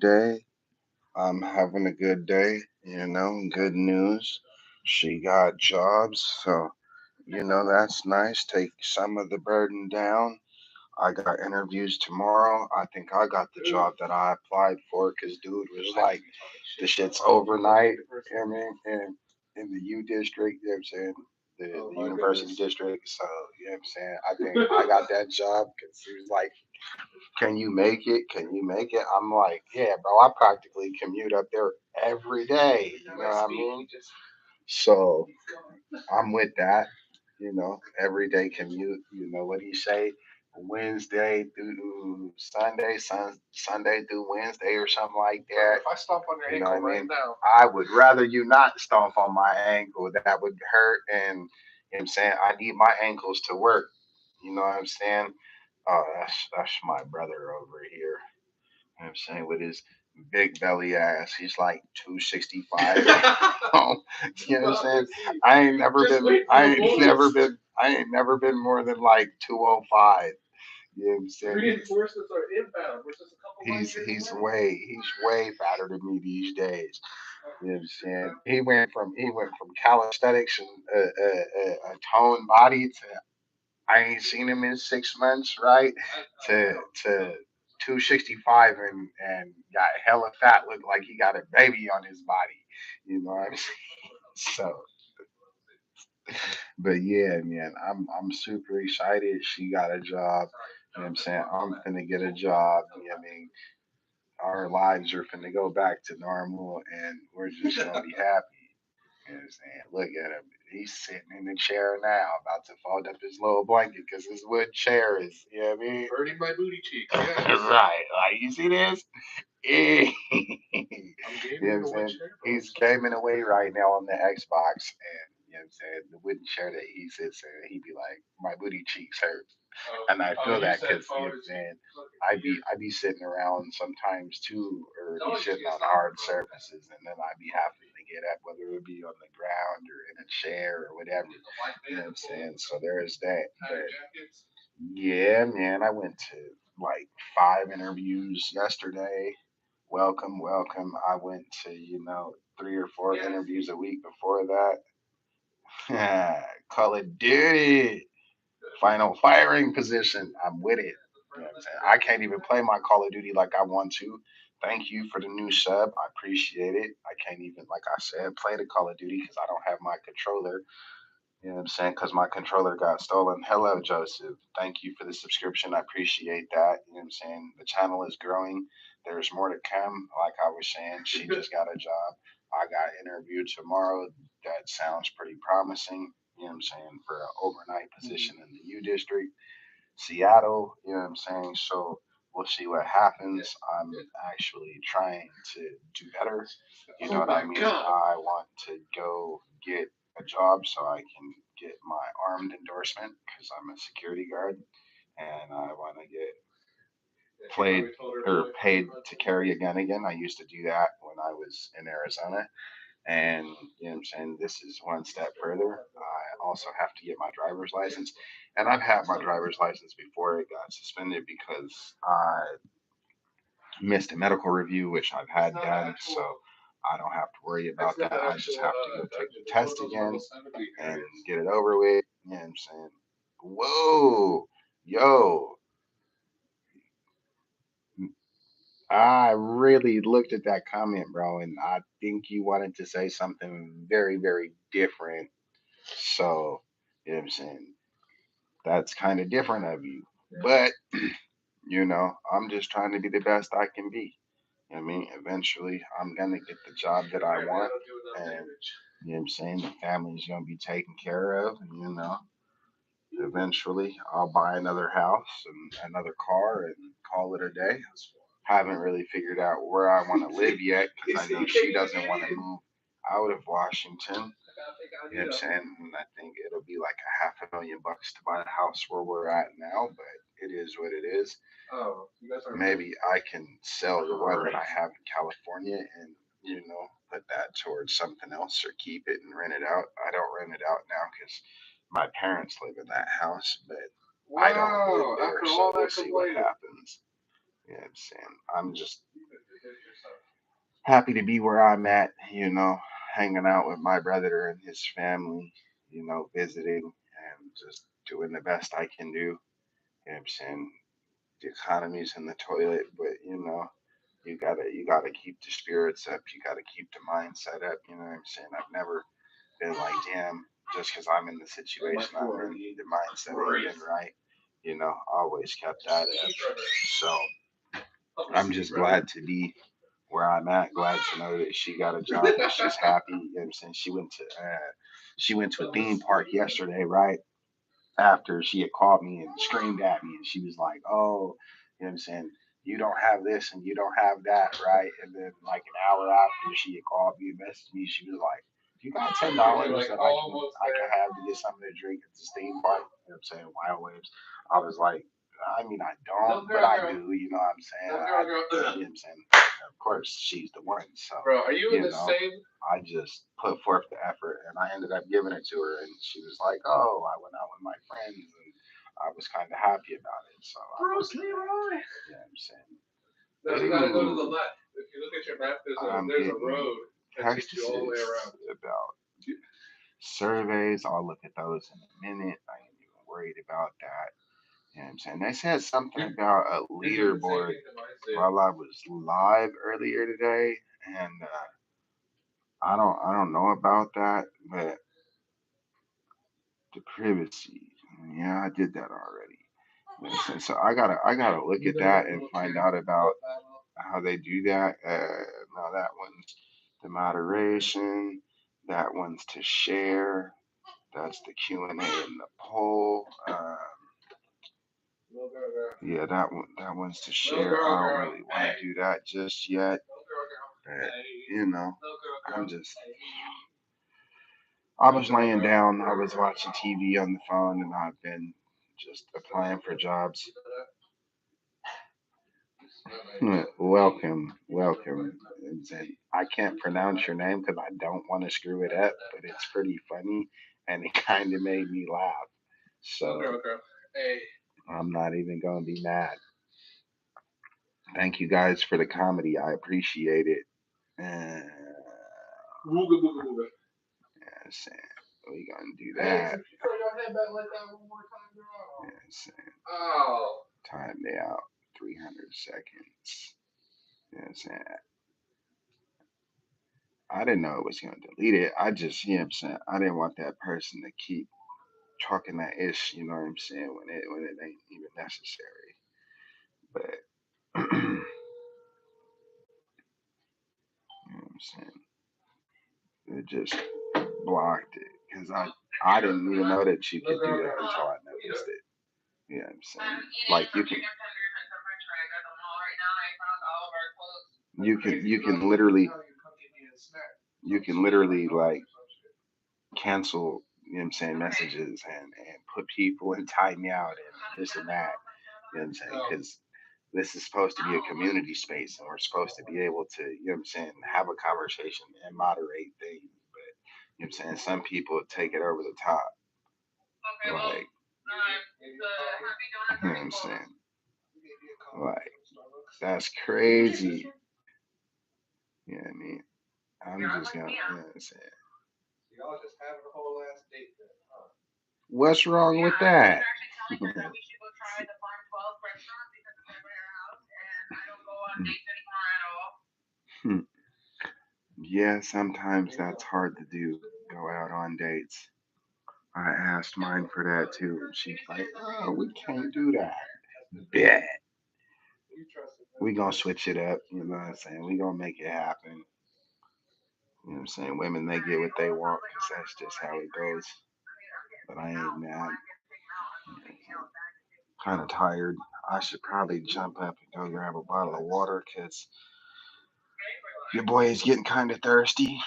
day. I'm having a good day, good news. She got jobs, so, that's nice. Take some of the burden down. I got interviews tomorrow. I think I got the job that I applied for because dude was like, the shit's overnight. I mean, in the U district, you know what I'm saying? The university district. So, you know what I'm saying? I think I got that job because he was like, can you make it? Can you make it? I'm like, yeah, bro, I practically commute up there every day. You know what I mean? So I'm with that. Everyday commute. What do you say? Wednesday through Sunday, Sunday through Wednesday or something like that. If I stomp on your ankle right now, I would rather you not stomp on my ankle. That would hurt, and you know what I'm saying, I need my ankles to work. You know what I'm saying? Oh, that's my brother over here. You know what I'm saying, with his big belly ass. He's like 265. You know what I'm saying? I ain't never been more than like 205. You know what I'm saying? Reinforcements are inbound, which is a couple he's way fatter than me these days. You know what I'm saying? He went from calisthenics and a toned body to I ain't seen him in 6 months, right? To 265 and got hella fat, looked like he got a baby on his body. You know what I'm saying? So, but yeah, man, I'm super excited. She got a job. You know what I'm saying? I'm finna get a job. You know what I mean? Our lives are finna go back to normal, and we're just gonna be happy. You know what I'm saying? Look at him. He's sitting in the chair now, about to fold up his little blanket because his wood chair is, you know what I mean? Hurting my booty cheeks. Yeah. Right. Like, you see this? Yeah. You know what I'm saying? He's gaming away right now on the Xbox, and you know what I'm saying? The wooden chair that he sits in, he'd be like, my booty cheeks hurt. And I feel that because you know what I'm saying, I be sitting around sometimes too, or be sitting on hard surfaces, and then I be having to get up, whether it be on the ground or in a chair or whatever. You know what I'm saying? So there's that. But yeah, man, I went to like 5 interviews yesterday. Welcome, welcome. I went to 3 or 4 interviews a week before that. Call of Duty. Final firing position. I'm with it. You know what I'm saying? I can't even play my Call of Duty like I want to. Thank you for the new sub. I appreciate it. I can't even, like I said, play the Call of Duty because I don't have my controller. You know what I'm saying? Because my controller got stolen. Hello, Joseph. Thank you for the subscription. I appreciate that. You know what I'm saying? The channel is growing. There's more to come. Like I was saying, she just got a job. I got interviewed tomorrow. That sounds pretty promising. You know what I'm saying? For an overnight position in the U District, Seattle. You know what I'm saying? So we'll see what happens. I'm actually trying to do better. You know what I mean? I want to go get a job so I can get my armed endorsement because I'm a security guard and I want to get played or paid to carry a gun again. I used to do that when I was in Arizona. And you know what I'm saying? This is one step further. I also have to get my driver's license. And I've had my driver's license before it got suspended because I missed a medical review, which I've had done. So I don't have to worry about that. I just have to go take the test again and get it over with. You know what I'm saying? Whoa, yo, I really looked at that comment, bro, and I think you wanted to say something very, very different. So, you know what I'm saying? That's kind of different of you. But, I'm just trying to be the best I can be. You know what I mean? Eventually, I'm going to get the job that I want. And, you know what I'm saying? The family's going to be taken care of. And, eventually, I'll buy another house and another car and call it a day. Haven't really figured out where I want to live yet because I know she doesn't want to move out of Washington. You know what I'm saying? And I think it'll be like a $500,000 to buy the house where we're at now, but it is what it is. Maybe I can sell the one that I have in California and, put that towards something else or keep it and rent it out. I don't rent it out now because my parents live in that house, but I don't live there, so we'll see what happens. You know what I'm saying? I'm just happy to be where I'm at, hanging out with my brother and his family, visiting and just doing the best I can do. You know what I'm saying? The economy's in the toilet, but you gotta keep the spirits up. You gotta keep the mindset up. You know what I'm saying? I've never been like, damn, just because I'm in the situation I'm in, the mindset ain't been right. Always kept that up. So I'm just glad to be where I'm at. Glad to know that she got a job and she's happy. You know what I'm saying? She went to a theme park yesterday, right? After she had called me and screamed at me, and she was like, "Oh, you know what I'm saying? You don't have this and you don't have that, right?" And then like an hour after she had called me and messaged me, she was like, "You got $10 that I can have to get something to drink at the theme park?" You know what I'm saying? Wild Waves. I was like, I mean, I don't, but I do. You know what I'm saying? You know what I'm saying? Of course, she's the one. So, I just put forth the effort, and I ended up giving it to her, and she was like, "Oh, I went out with my friends, and I was kind of happy about it." So, you know what I'm saying? Ooh, I'm getting texts about surveys. I'll look at those in a minute. I ain't even worried about that. You know what I'm saying? They said something about a leaderboard while I was live earlier today, and I don't know about that, but the privacy, yeah, I did that already. You know what I'm saying? So I gotta look at that and find out about how they do that. Now that one's the moderation. That one's to share. That's the Q&A and the poll. Yeah, that one's to share. I don't really want to do that just yet, but you know, I'm just. I was laying down. I was watching TV on the phone, and I've been just applying for jobs. Welcome, welcome. I can't pronounce your name because I don't want to screw it up, but it's pretty funny, and it kind of made me laugh. So I'm not even gonna be mad. Thank you guys for the comedy. I appreciate it. Yes, we gonna do that. Yes, time me out. 300 seconds. Yes, I didn't know it was gonna delete it. I just, you know what I'm saying. I didn't want that person to keep talking that ish. You know what I'm saying? When it ain't even necessary. But you know what I'm saying. It just blocked it because I didn't even know that you could do that until I noticed it. You know what I'm saying? Like you can literally like cancel, you know what I'm saying, messages and put people and time me out and this and that. You know what I'm saying? Because this is supposed to be a community space and we're supposed to be able to, you know what I'm saying, have a conversation and moderate things. But you know what I'm saying? Some people take it over the top. Like, you know what I'm saying? Like, that's crazy. You know what I mean? I'm just gonna, you know what I'm saying? What's wrong with that? Hmm. Yeah, sometimes that's hard to do. Go out on dates. I asked mine for that too, and she's like, "Oh, we can't do that." Bet we gonna switch it up. You know what I'm saying? We gonna make it happen. You know what I'm saying? Women, they get what they want because that's just how it goes. But I ain't mad. Kind of tired. I should probably jump up and go grab a bottle of water because your boy is getting kind of thirsty.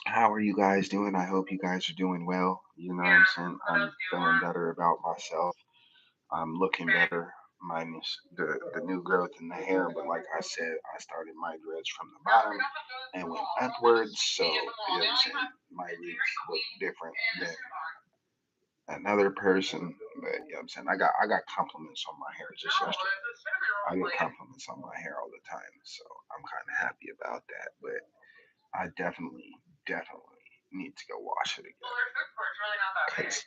How are you guys doing? I hope you guys are doing well. You know what I'm saying? I'm feeling better about myself. I'm looking better, minus the new growth in the hair. But like I said, I started my dreads from the bottom and went upwards. So, you know what I'm saying? My roots look different than another person. But you know what I'm saying? I got compliments on my hair just yesterday. I get compliments on my hair all the time, so I'm kind of happy about that. But I definitely need to go wash it again because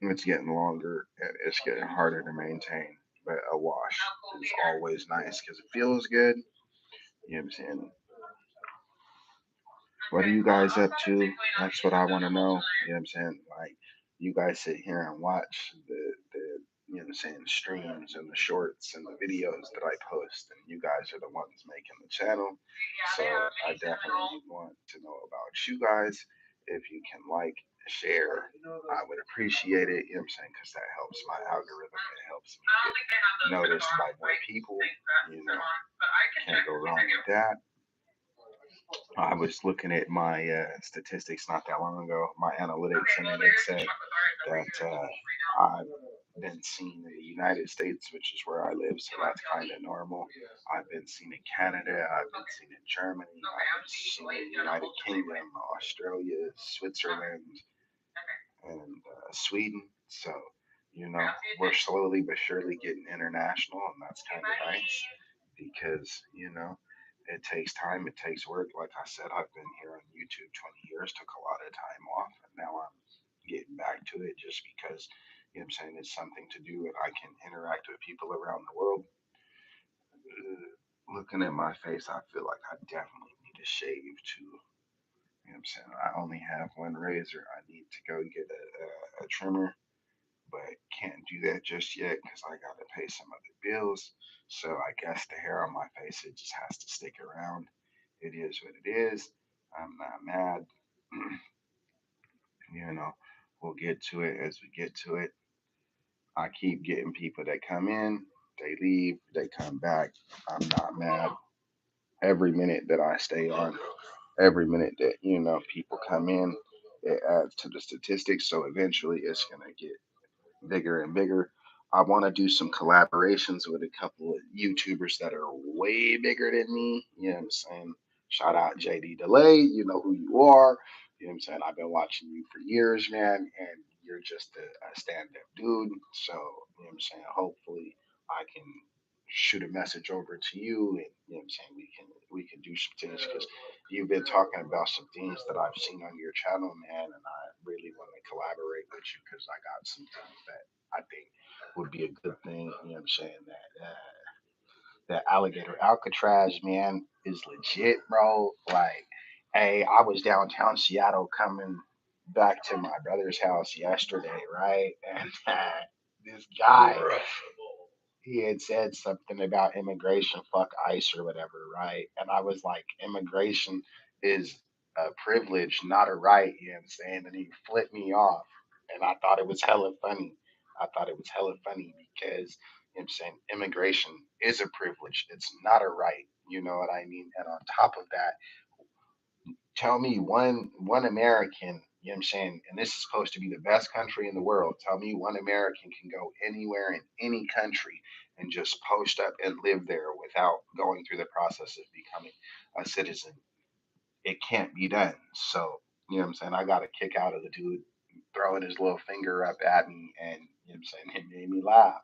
it's getting longer and it's getting harder to maintain. But a wash is always nice because it feels good. You know what I'm saying? What are you guys up to? That's what I want to know. You know what I'm saying? Like, you guys sit here and watch the you know what I'm saying, streams and the shorts and the videos that I post, and you guys are the ones making the channel. So I definitely want to know about you guys. If you can like, share, I would appreciate it. You know what I'm saying? Because that helps my algorithm. It helps me get noticed by more people. You know, can't go wrong with that. I was looking at my statistics not that long ago, my analytics, and it said that I've been seen in the United States, which is where I live, so that's kind of normal. I've been seen in Canada, I've been seen in Germany, I've been seen in the United Kingdom, Australia, Switzerland, and Sweden. So, you know, we're slowly but surely getting international, and that's kind of nice because, you know, it takes time, it takes work. Like I said, I've been here on YouTube 20 years, took a lot of time off, and now I'm getting back to it just because, you know what I'm saying, it's something to do and I can interact with people around the world. Looking at my face, I feel like I definitely need a shave too. You know what I'm saying? I only have one razor. I need to go get a trimmer, but can't do that just yet because I got to pay some other bills. So I guess the hair on my face, it just has to stick around. It is what it is. I'm not mad. You know, we'll get to it as we get to it. I keep getting people that come in, they leave, they come back. I'm not mad. Every minute that I stay on, every minute that, you know, people come in, it adds to the statistics. So eventually it's going to get bigger and bigger. I want to do some collaborations with a couple of YouTubers that are way bigger than me. You know what I'm saying? Shout out JD Delay. You know who you are. You know what I'm saying? I've been watching you for years, man, and you're just a stand up dude. So, you know what I'm saying? Hopefully, I can shoot a message over to you and you know what I'm saying we can do some things because you've been talking about some things that I've seen on your channel, man, and I really want to collaborate with you because I got some things that I think would be a good thing. You know what I'm saying? That alligator Alcatraz, man, is legit, bro. Like, hey, I was downtown Seattle coming back to my brother's house yesterday, right? And this guy, he had said something about immigration, fuck ICE or whatever, right? And I was like, immigration is a privilege, not a right, you know what I'm saying? And he flipped me off. And I thought it was hella funny. I thought it was hella funny because, you know what I'm saying, immigration is a privilege. It's not a right. You know what I mean? And on top of that, tell me one American, you know what I'm saying, and this is supposed to be the best country in the world. Tell me one American can go anywhere in any country and just post up and live there without going through the process of becoming a citizen. It can't be done. So, you know what I'm saying? I got a kick out of the dude throwing his little finger up at me and you know what I'm saying, it made me laugh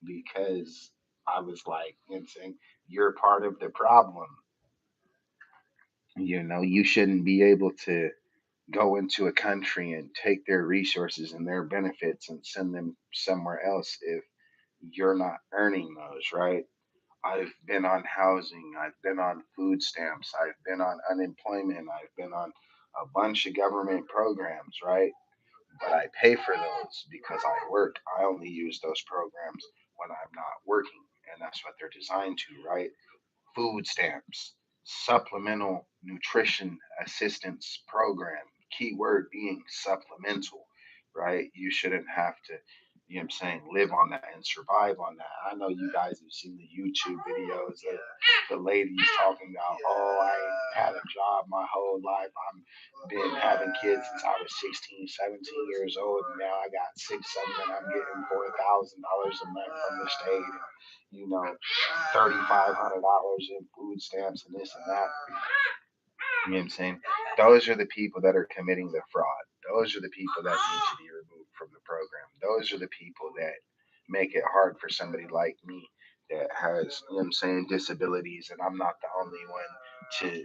because I was like, you know what I'm saying, you're part of the problem. You know, you shouldn't be able to go into a country and take their resources and their benefits and send them somewhere else if you're not earning those, right? I've been on housing, I've been on food stamps, I've been on unemployment, I've been on a bunch of government programs, right? But I pay for those because I work. I only use those programs when I'm not working, and that's what they're designed to, right? Food stamps, supplemental nutrition assistance program, keyword being supplemental, right? You shouldn't have to, you know what I'm saying, live on that and survive on that. I know you guys have seen the YouTube videos of the ladies talking about, oh, I ain't had a job my whole life. I've been having kids since I was 16, 17 years old, and now I got 6, 7, and I'm getting $4,000 a month from the state. And, you know, $3,500 in food stamps and this and that. You know what I'm saying? Those are the people that are committing the fraud. Those are the people that need to be removed from the program. Those are the people that make it hard for somebody like me that has, disabilities, and I'm not the only one to,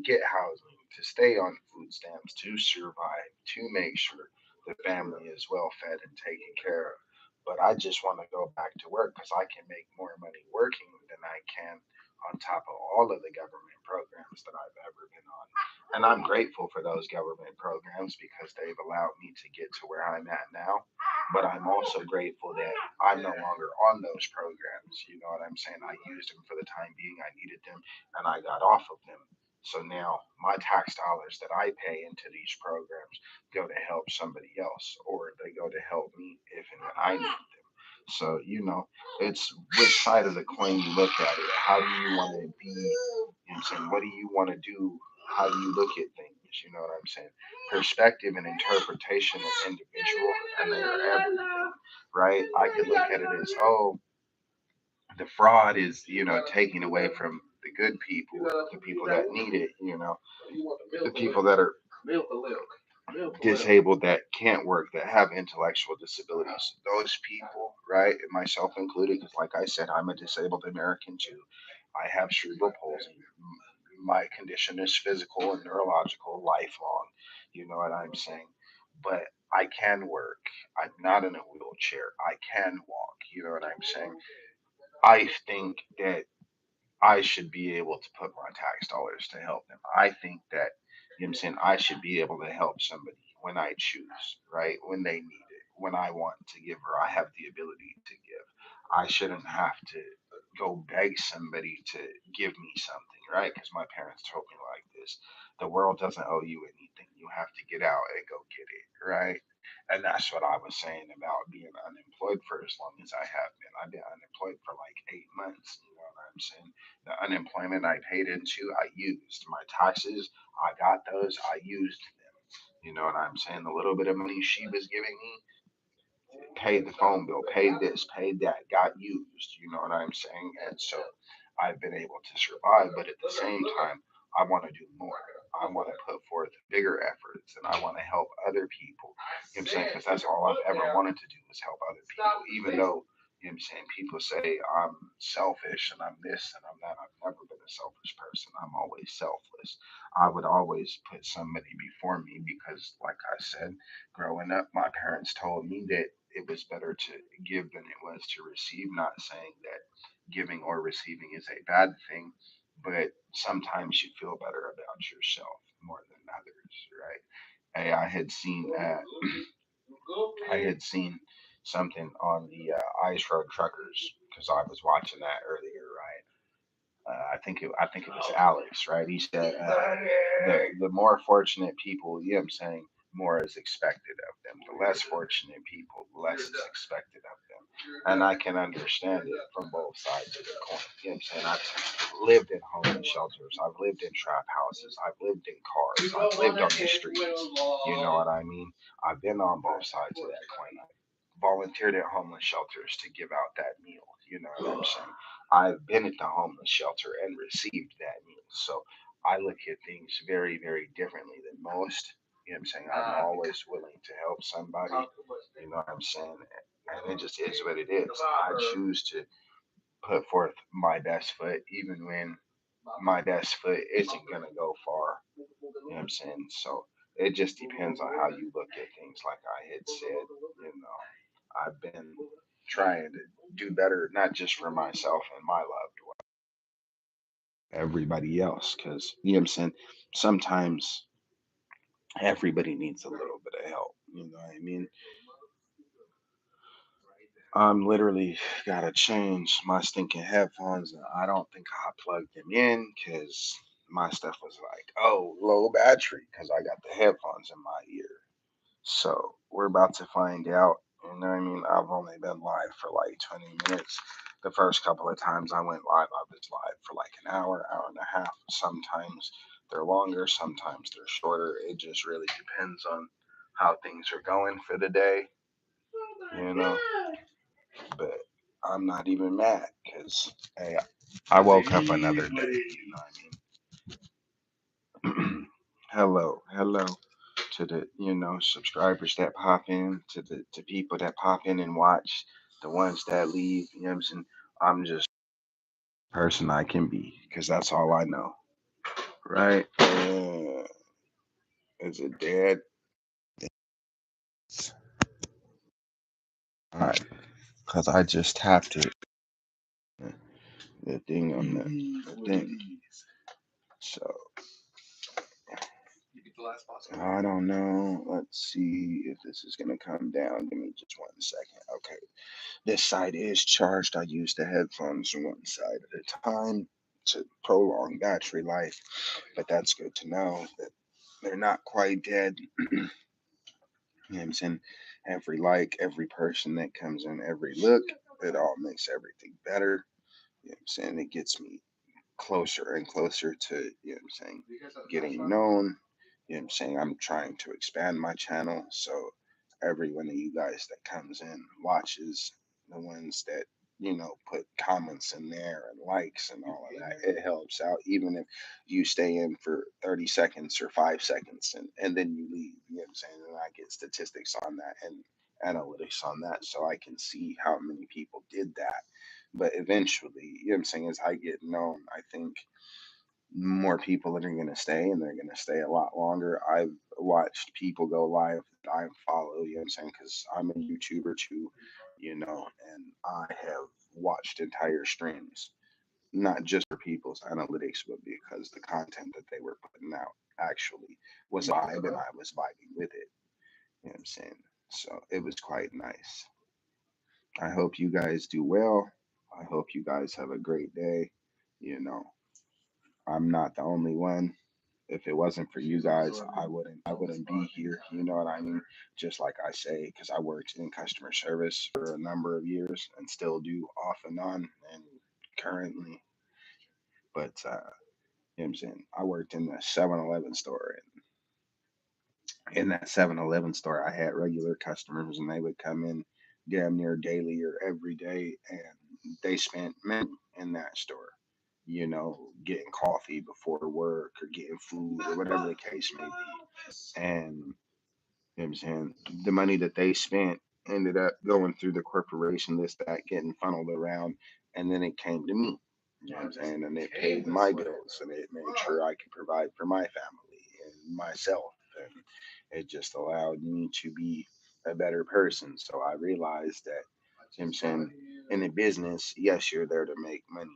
get housing, to stay on food stamps, to survive, to make sure the family is well fed and taken care of. But I just want to go back to work because I can make more money working than I can on top of all of the government programs that I've ever been on. And I'm grateful for those government programs because they've allowed me to get to where I'm at now. But I'm also grateful that I'm no longer on those programs. You know what I'm saying? I used them for the time being. I needed them and I got off of them. So now my tax dollars that I pay into these programs go to help somebody else or they go to help me if and when I need them. So, it's which side of the coin you look at it. How do you want to be? Saying, what do you want to do? How do you look at things? You know what I'm saying? Perspective and interpretation is individual and they are everything, right? I could look at it as, oh, the fraud is, taking away from the good people, the people that need it, the people that are disabled that can't work, that have intellectual disabilities. Those people, right, myself included, because like I said, I'm a disabled American too. I have cerebral palsy. My condition is physical and neurological, lifelong. You know what I'm saying? But I can work. I'm not in a wheelchair. I can walk. You know what I'm saying? I think that I should be able to put my tax dollars to help them. I think that, I should be able to help somebody when I choose, right? When they need it, when I want to give or I have the ability to give. I shouldn't have to go beg somebody to give me something, right? Because my parents told me like this: the world doesn't owe you anything. You have to get out and go get it, right? And that's what I was saying about being unemployed for as long as I have been. I've been unemployed for like 8 months. You know what I'm saying? The unemployment I paid into, I used. My taxes, I got those, I used them. You know what I'm saying? The little bit of money she was giving me, paid the phone bill, paid this, paid that, got used. You know what I'm saying? And so I've been able to survive, but at the same time, I want to do more. I want to put forth bigger efforts and I want to help other people. You know what I'm saying? Because that's all I've ever wanted to do is help other people, even though, people say I'm selfish and I'm this and I'm that. I've never been a selfish person. I'm always selfless. I would always put somebody before me because, like I said, growing up, my parents told me that it was better to give than it was to receive. Not saying that giving or receiving is a bad thing, but sometimes you feel better about yourself more than others, right? Hey, I had seen something on the Ice Road Truckers because I was watching that earlier, right? I think it was Alex, right? He said the more fortunate people, you know what I'm saying, more is expected of them. The less fortunate people, less is expected of them. And I can understand it from both sides of the coin. You know what I'm saying? I've lived in homeless shelters, I've lived in trap houses, I've lived in cars, I've lived on the streets. You know what I mean? I've been on both sides of that coin. I volunteered at homeless shelters to give out that meal. You know what I'm saying? I've been at the homeless shelter and received that meal. So I look at things very, very differently than most. You know what I'm saying? I'm always willing to help somebody. You know what I'm saying? And it just is what it is. I choose to put forth my best foot, even when my best foot isn't going to go far. You know what I'm saying? So it just depends on how you look at things. Like I had said, I've been trying to do better, not just for myself and my loved one, everybody else. Because, you know what I'm saying? Sometimes everybody needs a little bit of help. You know what I mean? I'm literally got to change my stinking headphones. And I don't think I plugged them in because my stuff was like, oh, low battery because I got the headphones in my ear. So we're about to find out. You know what I mean? I've only been live for like 20 minutes. The first couple of times I went live, I was live for like an hour, hour and a half. Sometimes they're longer, sometimes they're shorter. It just really depends on how things are going for the day, you know. But I'm not even mad because, hey, I woke up another day, you know what I mean? Hello, hello to the subscribers that pop in, to the to people that pop in and watch, the ones that leave. You know what I'm saying? I'm just the person I can be because that's all I know, right? Is it dead? All right, because I just tapped it, the thing on the thing. So I don't know. Let's see if this is gonna come down. Give me just 1 second. Okay. This side is charged. I use the headphones on one side at a time to prolong battery life, but that's good to know that they're not quite dead. You know what I'm saying? Every like, every person that comes in, every look, it all makes everything better. You know what I'm saying? It gets me closer and closer to, you know what I'm saying, getting known. You know what I'm saying? I'm trying to expand my channel. So every one of you guys that comes in, watches, the ones that, put comments in there and likes and all of that, it helps out. Even if you stay in for 30 seconds or 5 seconds and then you leave, you know what I'm saying? And I get statistics on that and analytics on that so I can see how many people did that. But eventually, you know what I'm saying, as I get known, I think more people are going to stay and they're going to stay a lot longer. I've watched people go live that I follow, you know what I'm saying, because I'm a YouTuber too, and I have watched entire streams, not just for people's analytics, but because the content that they were putting out actually was a vibe and I was vibing with it, you know what I'm saying? So it was quite nice. I hope you guys do well. I hope you guys have a great day. You know, I'm not the only one. If it wasn't for you guys, I wouldn't be here. You know what I mean? Just like I say, because I worked in customer service for a number of years and still do off and on and currently. But you know what I'm saying? I worked in the 7-Eleven store. In that 7-Eleven store, I had regular customers and they would come in damn near daily or every day and they spent money in that store, getting coffee before work or getting food or whatever the case may be. And you know what I'm saying? The money that they spent ended up going through the corporation, this, that, getting funneled around, and then it came to me. You know what I'm saying? And it paid my bills and it made sure I could provide for my family and myself. And it just allowed me to be a better person. So I realized that, you know what I'm saying, in a business, yes, you're there to make money,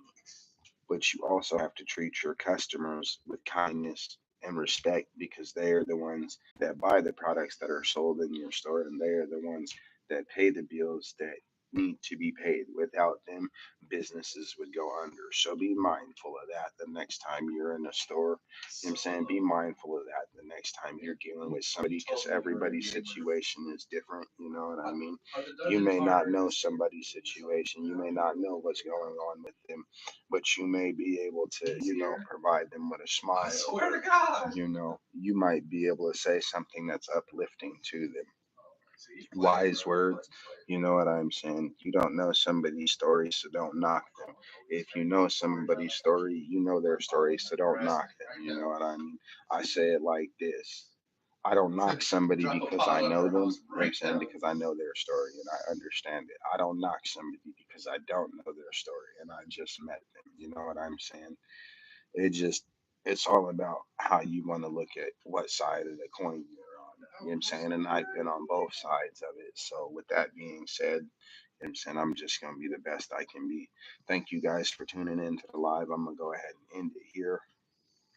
but you also have to treat your customers with kindness and respect because they are the ones that buy the products that are sold in your store and they are the ones that pay the bills that need to be paid. Without them, businesses would go under. So be mindful of that the next time you're in a store. You know what I'm saying? Be mindful of that the next time you're dealing with somebody because everybody's situation is different. You know what I mean? You may not know somebody's situation. You may not know what's going on with them, but you may be able to, provide them with a smile. Swear to God. You might be able to say something that's uplifting to them. Wise words, you know what I'm saying? You don't know somebody's story, so don't knock them. If you know somebody's story, you know their story, so don't knock them. You know what I mean? I say it like this. I don't knock somebody because I know them, you know what I'm saying, because I know their story and I understand it. I don't knock somebody because I don't know their story and I just met them. You know what I'm saying? It just, it's all about how you want to look at what side of the coin you're on. You know what I'm saying? And I've been on both sides of it. So with that being said, you know what I'm saying, I'm just going to be the best I can be. Thank you guys for tuning in to the live. I'm going to go ahead and end it here.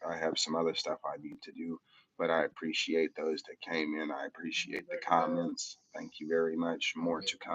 I have some other stuff I need to do, but I appreciate those that came in. I appreciate the comments. Thank you very much. More to come.